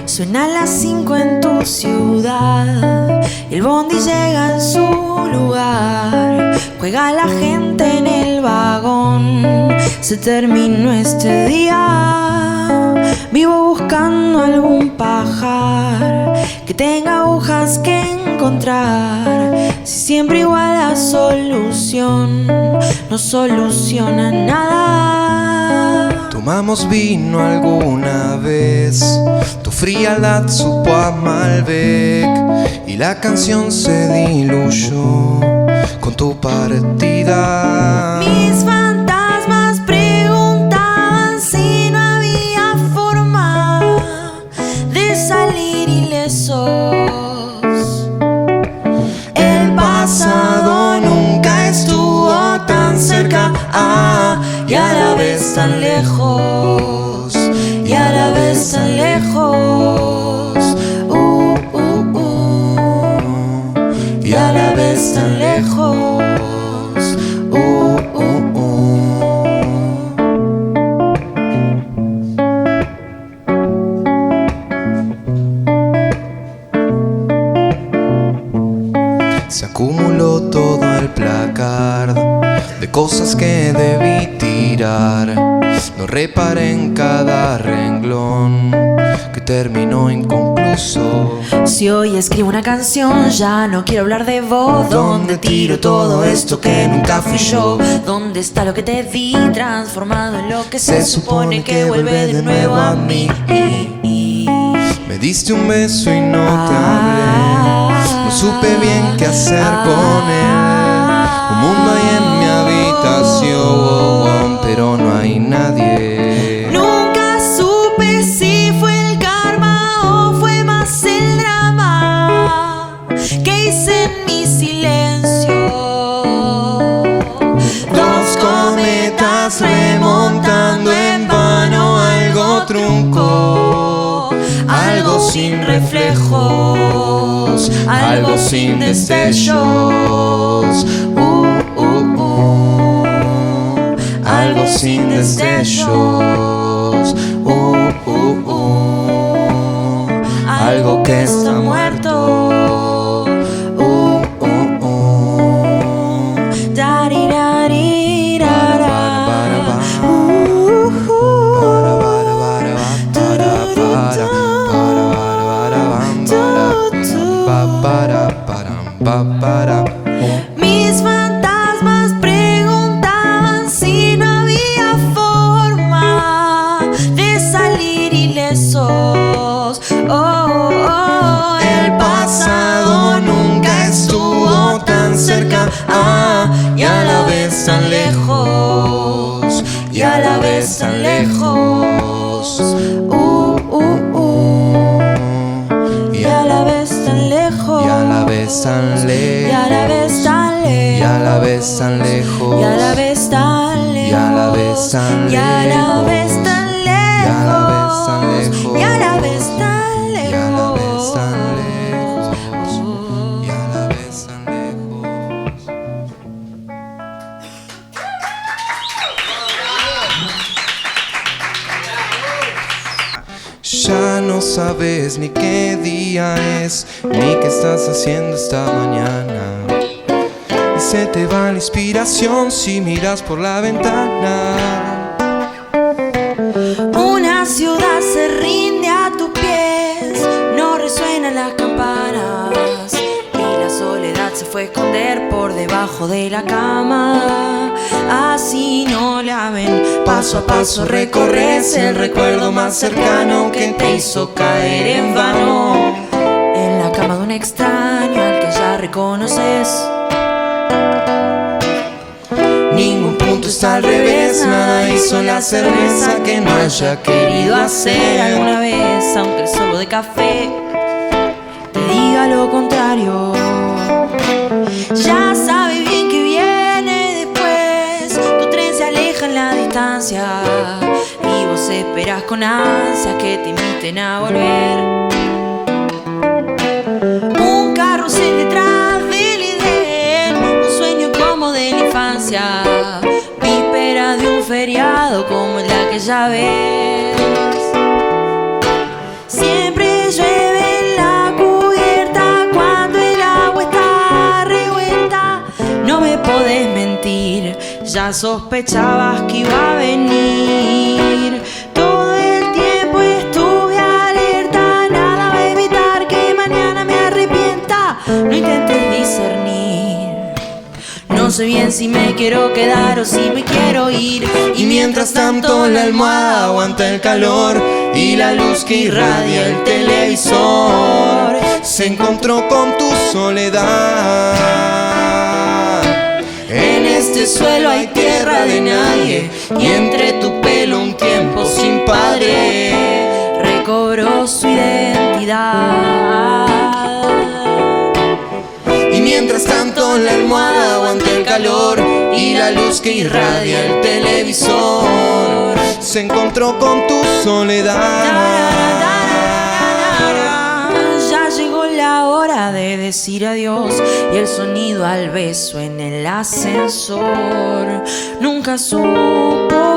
Suena a las 5 en tu ciudad y el bondi llega en su lugar. Juega la gente en el vagón, se terminó este día. Vivo buscando algún pajar que tenga agujas que encontrar. Si siempre igual la solución no soluciona nada. Tomamos vino alguna vez, tu frialdad supo a Malbec y la canción se diluyó con tu partida. Mis fantasmas preguntaban si no había forma de salir ilesos. El pasado nunca estuvo tan cerca, y a la vez tan lejos, y a la vez tan lejos, y a la vez tan lejos, Se acumuló todo el placar de cosas que debí tirar. No reparé en cada renglón que terminó inconcluso. Si hoy escribo una canción ya no quiero hablar de vos. ¿Dónde tiro todo esto que nunca fui yo? ¿Dónde está lo que te di transformado en lo que se supone que vuelve de nuevo a mí? Me diste un beso y no te hablé, no supe bien qué hacer con él. Un mundo hay en mi habitación, pero no hay nadie. Nunca supe si fue el karma o fue más el drama que hice en mi silencio. Dos cometas remontando en vano, algo trunco, algo sin reflejos, algo sin destellos, algo sin destellos, algo que está muerto. Mis fantasmas preguntaban si no había forma de salir ilesos. El pasado nunca estuvo tan cerca, y a la vez tan lejos, y a la vez tan lejos, y a la vez tan lejos, Y a la vez tan lejos, y a la vez tan lejos, y a la vez tan lejos, y a la vez tan lejos, y a la vez tan y a la vez lejos, tan y a la vez tan lejos, lejos, y a la vez tan y a la vez tan lejos, y a la vez tan lejos. Ya no sabes ni qué día es, ni qué estás haciendo esta mañana. Y se te va la inspiración si miras por la ventana. Una ciudad se rinde a tus pies, no resuenan las campanas y la soledad se fue a esconder por debajo de la cama. Así no la ven, paso a paso recorres el recuerdo más cercano que te hizo caer en vano en la cama de un extraño al que ya reconoces. Ningún punto está al revés, nada hizo la cerveza que no haya querido hacer alguna vez, aunque el sorbo de café te diga lo contrario. Ya sabes bien que viene después, tu tren se aleja en la distancia y vos esperás con ansias que te inviten a volver. Un carrusel detrás del Edén, un sueño como de la infancia, víspera de un feriado como el de aquella vez. Siempre Ya sospechabas que iba a venir. Todo el tiempo estuve alerta. Nada va a evitar que mañana me arrepienta. No intentes discernir. No sé bien si me quiero quedar o si me quiero ir. Y mientras tanto la almohada aguanta el calor y la luz que irradia el televisor se encontró con tu soledad. En este suelo hay tierra de nadie y entre tu pelo un tiempo sin padre recobró su identidad. Y mientras tanto la almohada aguanta el calor y la luz que irradia el televisor se encontró con tu soledad. Ya llegó la hora de decir adiós y el sonido al beso en el ascensor nunca supo